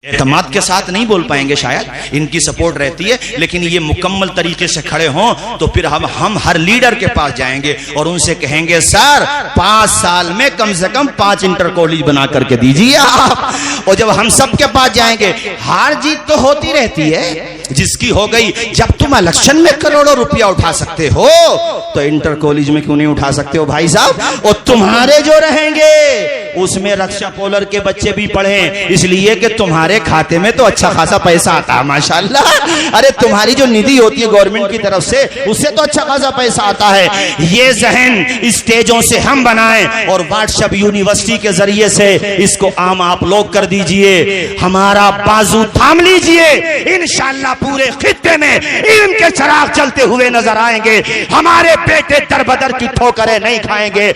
एतमाद के साथ नहीं बोल पाएंगे, शायद इनकी सपोर्ट रहती है, लेकिन ये मुकम्मल तरीके से खड़े हों तो फिर हम हर लीडर के पास जाएंगे और उनसे कहेंगे सर 5 साल में कम से कम 5 इंटर कॉलेज बना करके दीजिए आप। और जब हम सब के पास जाएंगे, हार जीत तो होती रहती है, जिसकी हो गई। जब तुम इलेक्शन में करोड़ों रुपया उठा सकते हो तो इंटर कॉलेज में क्यों नहीं उठा सकते हो भाई साहब। और तुम्हारे जो रहेंगे उसमें रक्षा पोलर के बच्चे भी पढ़े, इसलिए कि तुम्हारे खाते में तो अच्छा खासा पैसा आता है माशाल्लाह। अरे तुम्हारी जो निधि होती है गवर्नमेंट की तरफ से, उससे तो अच्छा खासा पैसा आता है। ये जहन स्टेजों से हम बनाएं और व्हाट्सएप यूनिवर्सिटी के जरिए से इसको आम आप लोग कर दीजिए। हमारा बाजू थाम लीजिए, इंशाअल्लाह पूरे खित्ते में इनके चिराग चलते हुए नजर आएंगे। हमारे बेटे दरबदर की ठोकरें नहीं खाएंगे।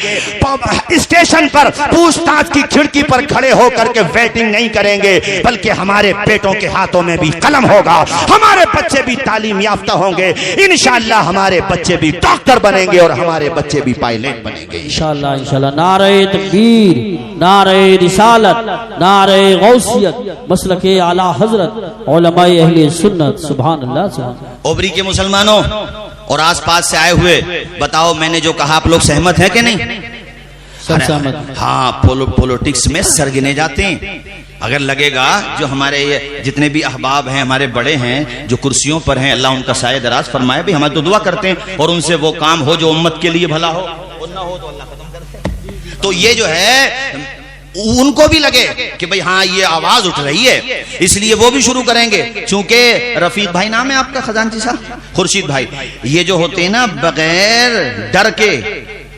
स्टेशन पर पूछताछ की खिड़की पर खड़े होकर के वेटिंग नहीं करेंगे, बल्कि हमारे बेटों के हाथों में भी कलम होगा। हमारे बच्चे भी तालीम याफ्ता होंगे। इंशाअल्लाह हमारे बच्चे भी डॉक्टर बनेंगे और हमारे बच्चे भी पायलट बनेंगे इंशाअल्लाह। इंशाअल्लाह। नारे तकबीर, नारे रिसालत, नारे गौसियत, मसलके आला हजरत, उलमाए अहले सुन्नत। सुभान अल्लाह, सुभान। ओबरी के मुसलमानों और आसपास से आए हुए, बताओ मैंने जो कहा आप लोग सहमत हैं कि नहीं? हाँ, पॉलिटिक्स में सरगिने जाते हैं। अगर लगेगा जो हमारे ये जितने भी अहबाब हैं, हमारे बड़े हैं जो कुर्सियों पर हैं, अल्लाह उनका साये दराज फरमाए, भी हमारे तो दुआ करते हैं और उनसे वो काम हो जो उम्मत के लिए भला हो, और ना हो तो अल्लाह खत्म करते। तो ये जो है उनको भी लगे कि भाई हाँ ये आवाज उठ रही है, इसलिए वो भी शुरू करेंगे। चूंकि रफीक भाई नाम है आपका, खजानची साहब, खुर्शीद भाई, ये जो होते हैं ना बगैर डर के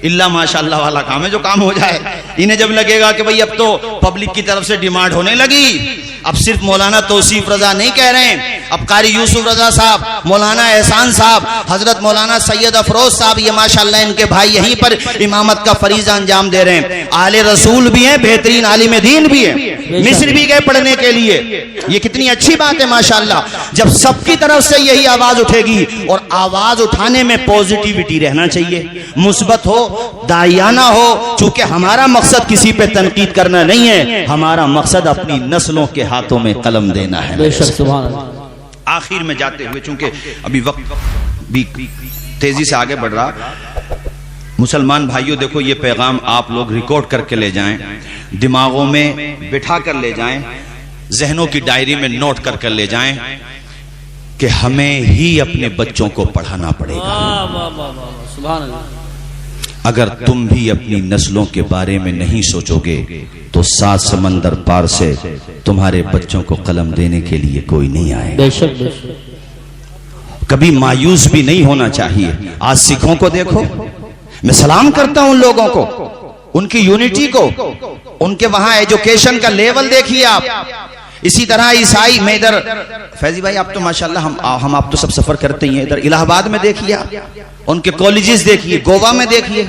इल्ला माशाअल्लाह वाला काम है, जो काम हो जाए। इन्हें जब लगेगा कि भाई अब तो पब्लिक की तरफ से डिमांड होने लगी, अब सिर्फ मौलाना तौसीफ रजा नहीं कह रहे हैं, अब कारी यूसुफ रजा साहब, मौलाना एहसान साहब, हजरत मौलाना सैयद अफरोज साहब, ये माशाअल्लाह इनके भाई यहीं पर इमामत का फरीजा अंजाम दे रहे हैं। आले रसूल भी हैं, बेहतरीन आलिम दीन भी हैं, मिस्र भी गए पढ़ने के लिए। ये कितनी अच्छी बात है माशाअल्लाह। जब सबकी तरफ से यही आवाज उठेगी, और आवाज उठाने में पॉजिटिविटी रहना चाहिए, मुस्बत हो, दायाना हो। चूंकि हमारा मकसद किसी पे तनकीद करना नहीं है, हमारा मकसद अपनी नस्लों के हाथों में कलम देना है। आखिर में जाते हुए, चूंकि अभी वक्त भी तेजी से आगे बढ़ रहा, मुसलमान भाइयों देखो, ये पैगाम आप लोग रिकॉर्ड करके ले जाएं, दिमागों में बिठा कर ले जाएं, जहनों की डायरी में नोट कर ले जाएं कि हमें ही अपने बच्चों को पढ़ाना पड़ेगा। अगर तुम भी अपनी नस्लों के बारे में नहीं सोचोगे तो 7 समंदर पार से तुम्हारे बच्चों को कलम देने के लिए कोई नहीं आएगा। कभी मायूस भी नहीं होना चाहिए। आज सिखों को देखो, मैं सलाम करता हूं उन लोगों को, उनकी यूनिटी को, उनके वहां एजुकेशन का लेवल देखिए आप। इसी तरह ईसाई में, इधर फैजी भाई आप तो माशाल्लाह, हम आप तो सब सफर करते ही हैं, इधर इलाहाबाद में देखिए आप, उनके कॉलेजेस देखिए, गोवा में देखिए,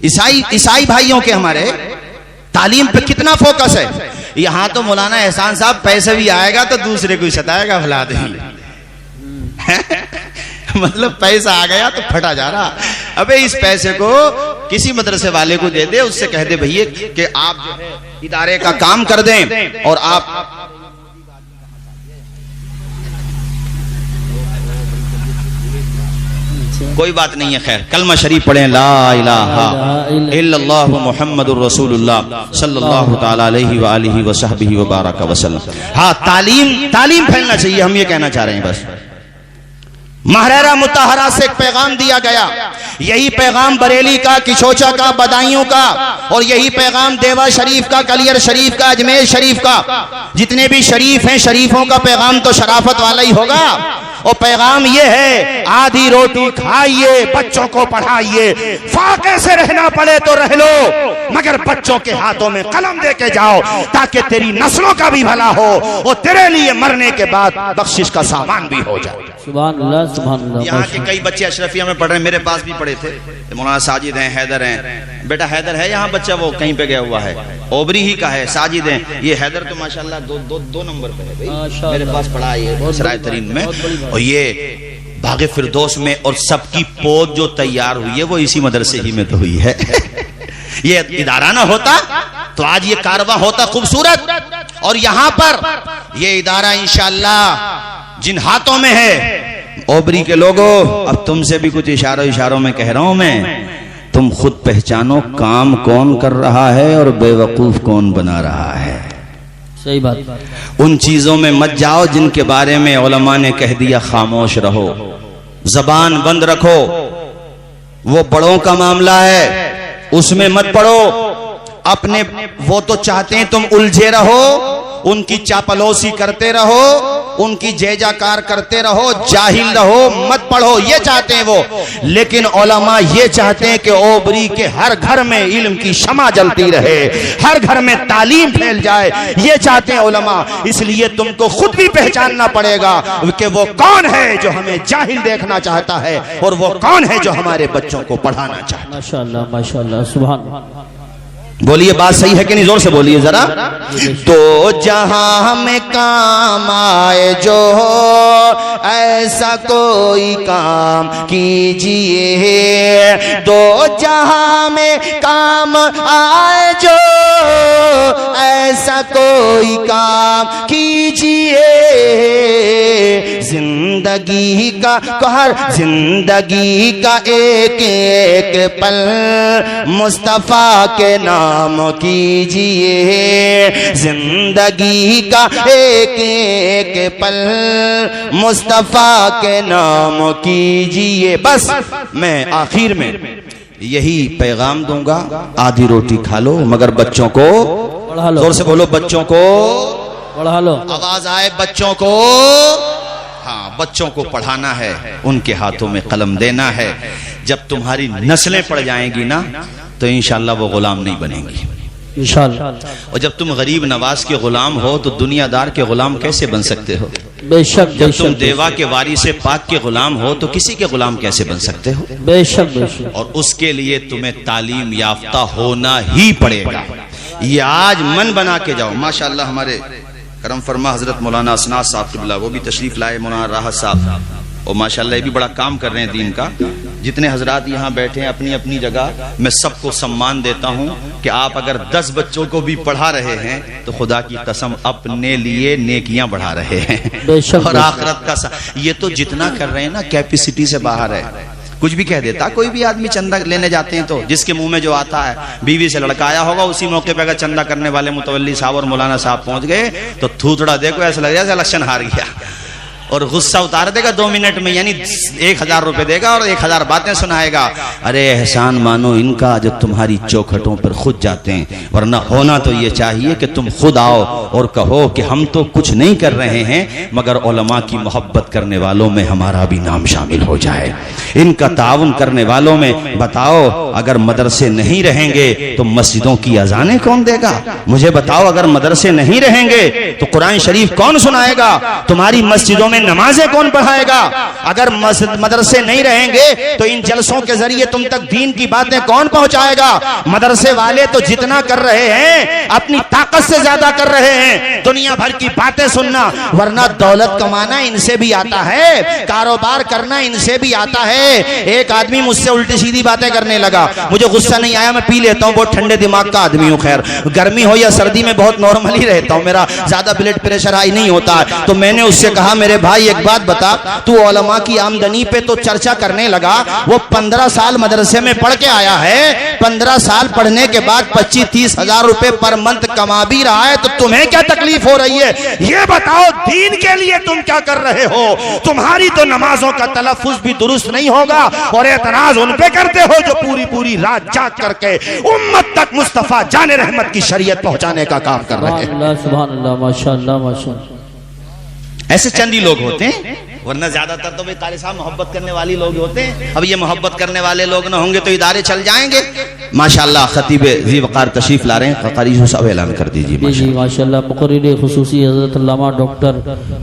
ईसाई भाइयों के हमारे तालीम पे कितना फोकस है। यहाँ तो मौलाना एहसान साहब पैसे भी आएगा तो दूसरे को सताएगा, भला दे मतलब पैसा आ गया तो फटा जा रहा। अबे इस पैसे को किसी मदरसे वाले को दे दे, उससे कह दे भैया कि आप जो है इदारे का काम कर दें और आप कोई बात नहीं है। खैर, कलमा शरीफ पढ़ें, ला इलाहा इल्लल्लाह मुहम्मदुर रसूलुल्लाह सल्लल्लाहु तआला अलैहि व आलिहि व सहबिहि व बारक वसल्लम। हाँ, तालीम फैलना चाहिए, हम ये कहना चाह रहे हैं बस। महरेरा मुताहरा से एक पैगाम दिया गया, यही पैगाम बरेली का, किशोचा का, बदायूं का, और यही पैगाम देवा शरीफ का, कलियर शरीफ का, अजमेर शरीफ का, जितने भी शरीफ हैं, शरीफों का पैगाम तो शराफत वाला ही होगा। और पैगाम ये है, आधी रोटी खाइए, बच्चों को पढ़ाइए, फाके से रहना पड़े तो रह लो, मगर बच्चों के हाथों में कलम दे के जाओ, ताकि तेरी नस्लों का भी भला हो और तेरे लिए मरने के बाद बख्शिश का सामान भी हो जाए। सुभान अल्लाह, सुभान अल्लाह। यहाँ के कई बच्चे अशरफिया में पढ़ रहे हैं, मेरे पास भी पढ़े थे। मौलाना साजिद हैं, हैदर हैं, बेटा हैदर है यहाँ बच्चा, वो कहीं पे गया हुआ है, ओबरी ही का है। साजिद हैं, ये हैदर तो माशाल्लाह दो नंबर पे है भाई, मेरे पास पढ़ा है सराय तरीन में, और ये बागे फिरदौस में, और सबकी पोत जो तैयार हुई है वो इसी मदरसे ही में तो हुई है। ये इदारा ना होता तो आज ये कारवां होता खूबसूरत। और यहाँ पर ये इदारा इंशाअल्लाह जिन हाथों में है, ओबरी के लोगों, अब तुमसे भी कुछ इशारों में कह रहा हूं मैं, तुम खुद पहचानो काम कौन कर रहा है और बेवकूफ कौन बना रहा है। सही बात। उन चीजों में मत जाओ जिनके बारे में उलमा ने कह दिया खामोश रहो, जबान बंद रखो। वो बड़ों का मामला है, उसमें मत पड़ो। अपने वो तो चाहते हैं तुम उलझे रहो, उनकी चापलूसी करते रहो, उनकी जयजाकार करते रहो, जाहिल रहो, मत पढ़ो, ये चाहते हैं वो। लेकिन उलमा ये चाहते हैं कि ओबरी के हर घर में इल्म की शमा जलती रहे, हर घर में तालीम फैल जाए, ये चाहते हैं उलमा। इसलिए तुमको खुद भी पहचानना पड़ेगा कि वो कौन है जो हमें जाहिल देखना चाहता है और वो कौन है जो हमारे बच्चों को पढ़ाना चाहता है। माशाअल्लाह माशाअल्लाह, सुभान। बोलिए, बात सही है कि नहीं? जोर से बोलिए जरा। तो जहां हमें काम आए जो ऐसा कोई काम कीजिए, तो जहां में काम आए जो ऐसा कोई काम कीजिए। जिंदगी का हर जिंदगी का एक एक पल मुस्तफा के नाम कीजिए। जिंदगी का एक एक पल मुस्तफा के नाम कीजिए। बस मैं आखिर में यही पैगाम दूंगा, आधी रोटी खा लो मगर बच्चों को पढ़ा लो। जोर से बोलो, बच्चों को पढ़ा लो। आवाज आए, बच्चों को। हाँ, बच्चों को पढ़ाना है, उनके हाथों में कलम देना है। जब तुम्हारी नस्लें पड़ जाएंगी ना तो इंशाअल्लाह वो गुलाम नहीं बनेंगी इंशाअल्लाह। और जब तुम गरीब नवाज के गुलाम हो तो दुनियादार के गुलाम कैसे बन सकते हो? बेशक। जब तुम देवा के वारिसे पाक के गुलाम हो तो किसी के गुलाम कैसे बन सकते हो? बेशक बेशक। और उसके लिए तुम्हें तालीम याफ्ता होना ही पड़ेगा। ये आज मन बना के जाओ। माशाअल्लाह हमारे करम फरमा हजरत मौलाना असनाद साहब किबला, वो भी तशरीफ लाए, मौलाना राहत साहब, और माशाअल्लाह ये भी बड़ा काम कर रहे हैं दीन का। जितने हजरात यहाँ बैठे हैं अपनी अपनी जगह, मैं सबको सम्मान देता हूँ कि आप अगर 10 बच्चों को भी पढ़ा रहे हैं तो खुदा की कसम अपने लिए नेकियां बढ़ा रहे हैं और आखिरत का ये तो जितना कर रहे हैं ना कैपेसिटी से बाहर है। कुछ भी कह देता कोई भी आदमी, चंदा लेने जाते हैं तो जिसके मुंह में जो आता है, बीवी से लड़का आया होगा, उसी मौके पे अगर चंदा करने वाले मुतवल्ली साहब और मौलाना साहब पहुंच गए तो थूथड़ा देखो ऐसा लग जाए इलेक्शन हार गया, और गुस्सा उतार देगा 2 मिनट में, यानी 1000 रुपए देगा और 1000 बातें सुनाएगा। अरे एहसान मानो इनका जब तुम्हारी चौखटों पर खुद जाते हैं, वरना होना तो ये चाहिए कि तुम खुद आओ और कहो कि हम तो कुछ नहीं कर रहे हैं मगर उलमा की मोहब्बत करने वालों में हमारा भी नाम शामिल हो जाए। इनका ताउन करने वालों में बताओ, अगर मदरसे नहीं रहेंगे तो मस्जिदों की अजानें कौन देगा? मुझे बताओ, अगर मदरसे नहीं रहेंगे तो कुरान शरीफ कौन सुनाएगा? तुम्हारी मस्जिदों में नमाजें कौन पढ़ाएगा? अगर मदरसे नहीं रहेंगे तो इन जलसों के जरिए तुम तक दीन की बातें कौन पहुंचाएगा? मदरसे वाले तो जितना कर रहे हैं अपनी ताकत से ज्यादा कर रहे हैं, दुनिया भर की बातें सुनना, वरना दौलत कमाना इनसे भी आता है, कारोबार करना इनसे भी आता है। एक आदमी मुझसे उल्टी सीधी बातें करने लगा, मुझे गुस्सा नहीं आया, मैं पी लेता हूँ, बहुत ठंडे दिमाग का आदमी हूँ, खैर गर्मी हो या सर्दी में बहुत नॉर्मली रहता हूँ, मेरा ज्यादा ब्लड प्रेशर हाई नहीं होता। तो मैंने उससे कहा, मेरे भाई एक बात बता, तू उलमा की आमदनी पे तो चर्चा करने लगा, वो 15 साल मदरसे में पढ़ के आया है, 15 साल पढ़ने के बाद 25-30 हजार रुपए पर मंथ कमा भी रहा है, तो तुम्हें क्या तकलीफ हो रही है? ये बताओ, दीन के लिए तुम क्या कर रहे हो? तुम्हारी तो नमाजों का तलफ्फुज भी दुरुस्त नहीं होगा और एतराज उन पे करते हो जो पूरी पूरी रात जाग करके उम्मत तक मुस्तफा जाने रहमत की शरीयत पहुंचाने का काम कर रहे हैं। सुभान अल्लाह, माशाअल्लाह माशाअल्लाह। ऐसे चंदी लोग होते हैं, वरना ज्यादातर तो भाई कारी साहब मोहब्बत करने वाली लोग होते हैं। अब ये मोहब्बत करने वाले लोग ना होंगे तो इदारे चल जाएंगे। माशाअल्लाह खतीब ज़ी वक़ार तशरीफ ला रहे हैं, कारी साहब ऐलान कर दीजिए। जी माशाअल्लाह। मुक़र्रिर खुसूसी हज़रत अल्लामा डॉक्टर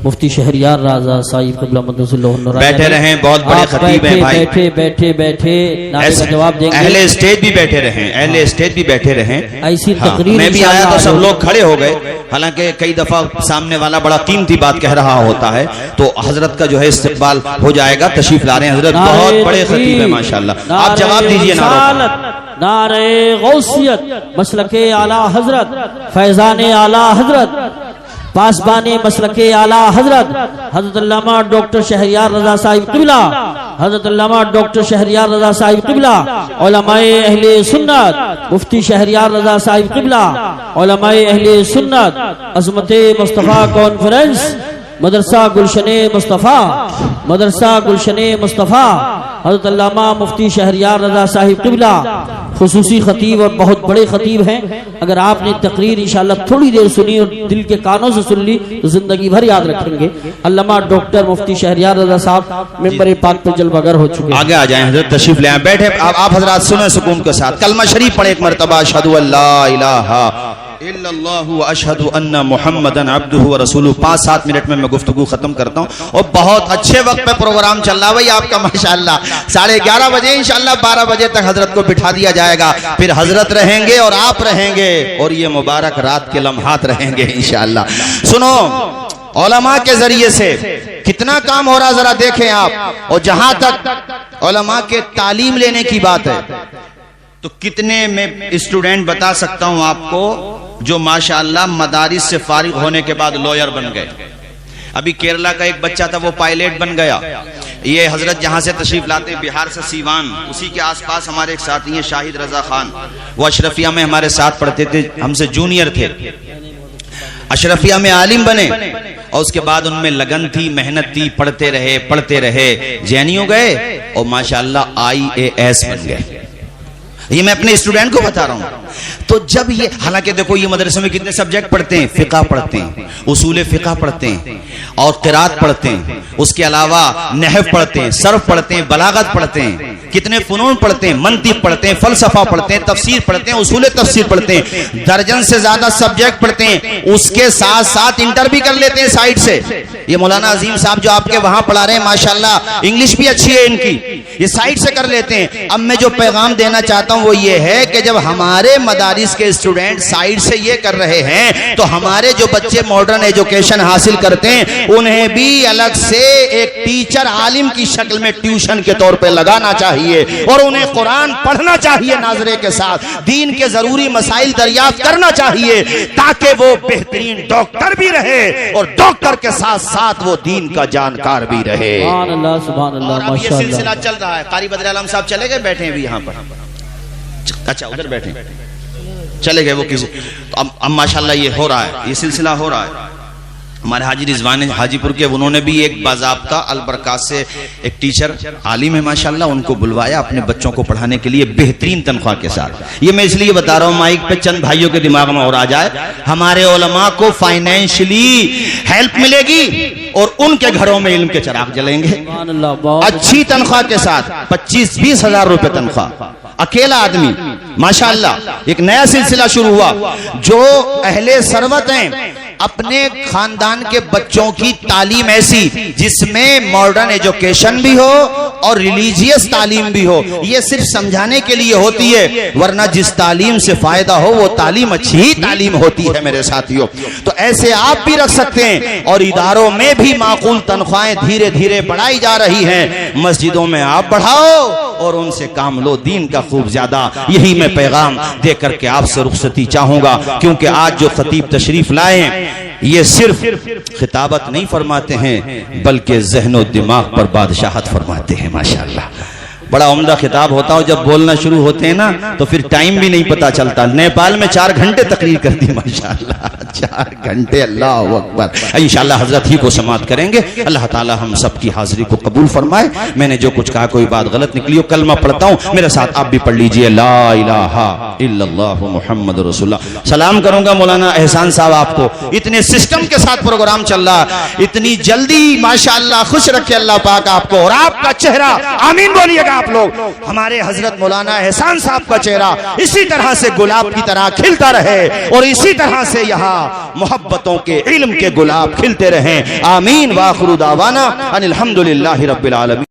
मुफ्ती शहरियार राजा साहिब क़िबला मक़दसुल्लाह बैठे रहें, बहुत बड़े खतीब हैं भाई, बैठे बैठे बैठे नारे का जवाब देंगे। अहले स्टेज भी बैठे रहें, अहले स्टेज भी बैठे रहें। ऐसी तकरीर मैं भी आया तो सब लोग खड़े हो गए, हालांकि कई दफा सामने वाला बड़ा कीमती बात कह रहा होता है तो हजरत का जो है इस्तिक़बाल हो जाएगा। तशरीफ ला रहे हैं हजरत, बहुत बड़े खतीब है माशाअल्लाह, आप जवाब दीजिए। नारे गौसियत, मसलके आला हजरत, फैजाने आला हजरत, पासबाने मसलके आला हजरत हजरत अल्लामा डॉक्टर शहरियार रजा साहिब क़िबला, हजरत अल्लामा डॉक्टर शहरियार रजा साहिब क़िबला, उलमाए अहले सुन्नत मुफ्ती शहरियार रजा साहिब क़िबला, उलमाए अहले सुन्नत अज़मते मुस्तफ़ा कॉन्फ्रेंस मदरसा गुलशने मुस्तफ़ा, मदरसा गुलशने मुस्तफ़ा, हज़रत अल्लामा मुफ्ती शहरियार रज़ा साहिब क़िबला खुसूसी खतीब और बहुत बड़े खतीब हैं। अगर आपने तकरीर इंशाअल्लाह थोड़ी देर सुनी और दिल के कानों से सुन ली तो जिंदगी भर याद रखेंगे। अल्लामा डॉक्टर मुफ्ती शहरियार रज़ा साहब मिंबर पाक पर जलवागर हो चुके हैं। आगे आ जाएं हजरत, तशरीफ ले आएं, बैठे आप हजरात सुने सुकून के साथ। कलमा शरीफ पढ़े एक मरतबा, अशहदु अल्ला इलाहा इल्लल्लाहु व अशहदु अन्ना मुहम्मदन अब्दुहु व रसूलुहु। 5-7 मिनट में मैं गुफ्तगू खत्म करता हूँ और बहुत अच्छे वक्त पे प्रोग्राम चल रहा है भाई आपका माशाअल्लाह। 11:30 बजे इंशाअल्लाह 12 बजे तक हजरत को बिठा दिया जाएगा, फिर हजरत रहेंगे और आप रहेंगे और ये मुबारक रात के लम्हात रहेंगे इंशाअल्लाह। सुनो, उलमा के जरिए से कितना काम हो रहा जरा देखें आप। और जहां तक उलमा के तालीम लेने की बात है तो कितने में स्टूडेंट बता सकता हूं आपको जो माशाअल्लाह मदारिस से फारिग होने के बाद लॉयर बन गए। अभी केरला का एक बच्चा था वो पायलट बन गया। ये हजरत जहां से तशरीफ लाते हैं बिहार से सीवान, उसी के आसपास हमारे एक साथी हैं शाहिद रजा खान, वो अशरफिया में हमारे साथ पढ़ते थे, हमसे जूनियर थे। अशरफिया में आलिम बने और उसके बाद उनमें लगन थी, मेहनत थी, पढ़ते रहे, जैनियों गए और माशाअल्लाह IAS बन गए। ये मैं अपने स्टूडेंट को बता रहा हूं। तो जब ये, हालांकि देखो ये मदरसे में कितने सब्जेक्ट पढ़ते हैं, फिक़ा पढ़ते हैं, उसूल फिक़ा पढ़ते हैं और क़िरात पढ़ते हैं, उसके अलावा नहव पढ़ते हैं, सर्फ पढ़ते हैं, बलागत पढ़ते हैं, कितने फ़ुनून पढ़ते हैं, मंतिक़ पढ़ते हैं, फ़लसफ़ा पढ़ते हैं, तफसीर पढ़ते हैं, उसूल तफसीर पढ़ते हैं, दर्जन से ज्यादा सब्जेक्ट पढ़ते हैं। उसके साथ साथ इंटर भी कर लेते हैं साइड से। ये मौलाना अजीम साहब जो आपके वहां पढ़ा रहे हैं माशाअल्लाह, इंग्लिश भी अच्छी है इनकी, ये साइड से कर लेते हैं। अब मैं जो पैगाम देना चाहता हूं वो ये है कि जब हमारे मदारिस के स्टूडेंट साइड से ये कर रहे हैं तो हमारे जो बच्चे मॉडर्न एजुकेशन हासिल करते हैं उन्हें भी अलग से एक टीचर आलिम की शक्ल में ट्यूशन के तौर पे लगाना चाहिए और उन्हें कुरान पढ़ना चाहिए नाजरे के साथ, दीन के जरूरी मसाइल दरियाफ्त करना चाहिए ताकि वो बेहतरीन डॉक्टर भी रहे और डॉक्टर के साथ साथ वो दीन का जानकार भी रहे। सुभान अल्लाह, सुभान अल्लाह, और अब ये माशाअल्लाह। सिलसिला चल रहा है। कारी बदर आलम साहब चले गए, बैठे हैं भी यहाँ पर, अच्छा उधर बैठे, चले गए वो किसी। तो अब माशाल्लाह ये हो रहा है, ये सिलसिला हो रहा है। हमारे हाजी रिजवान हाजीपुर के, उन्होंने भी एक बाज़ाब्ता अलबरकात से एक टीचर आलिम है माशाल्लाह, उनको बुलवाया अपने बच्चों को पढ़ाने के लिए बेहतरीन तनख्वाह के साथ। ये मैं इसलिए बता रहा हूँ माइक पे चंद भाइयों के दिमाग में और आ जाए, हमारे उलमा को फाइनेंशियली हेल्प मिलेगी और उनके घरों में इल्म के चिराग जलेंगे अच्छी तनख्वाह के साथ। 25-20 हजार रुपए तनख्वाह, अकेला आदमी माशाअल्लाह। एक नया सिलसिला शुरू हुआ, जो अहले सरवत हैं अपने खानदान के बच्चों की तालीम ऐसी जिसमें मॉडर्न एजुकेशन भी हो और रिलीजियस तालीम भी हो, ये सिर्फ समझाने के लिए होती है, वरना जिस तालीम से फायदा हो वो तालीम अच्छी ही तालीम होती है मेरे साथियों। तो ऐसे आप भी रख सकते हैं और इदारों में भी माकूल तनख्वाहें धीरे धीरे बढ़ाई जा रही हैं। मस्जिदों में आप बढ़ाओ और उनसे काम लो, दीन का खूब ज्यादा। यही मैं पैगाम दे करके आपसे रुखसती चाहूंगा, क्योंकि आज जो खतीब तशरीफ लाए हैं ये सिर्फ खिताबत नहीं फरमाते हैं बल्कि ज़हनो दिमाग पर बादशाहत फरमाते हैं माशाअल्लाह। बड़ा उम्दा खिताब होता हो, जब बोलना शुरू होते हैं ना तो फिर टाइम भी नहीं पता चलता। नेपाल में 4 घंटे तकरीर कर दी माशाअल्लाह, 4 घंटे, अल्लाह अकबर। इंशाअल्लाह हजरत ही को समाअत करेंगे। अल्लाह ताला हम सब की हाजिरी को कबूल फरमाए। मैंने जो कुछ कहा कोई बात गलत निकली हो, कलमा पढ़ता हूँ, मेरे साथ आप भी पढ़ लीजिए, ला इलाहा इल्लल्लाहु मुहम्मद रसूलुल्लाह। सलाम करूंगा मौलाना एहसान साहब आपको, इतने सिस्टम के साथ प्रोग्राम चल रहा, इतनी जल्दी माशाअल्लाह। खुश रखे अल्लाह पाक आपको और आपका चेहरा, आमीन बोलिएगा आप लोग। हमारे हजरत मौलाना एहसान साहब का चेहरा इसी तरह से गुलाब की तरह खिलता रहे और इसी तरह से यहाँ मोहब्बतों के, इल्म के गुलाब खिलते रहें। आमीन। वाखिरु दावाना अनिल हम्दुलिल्लाहि रब्बिल आलमीन।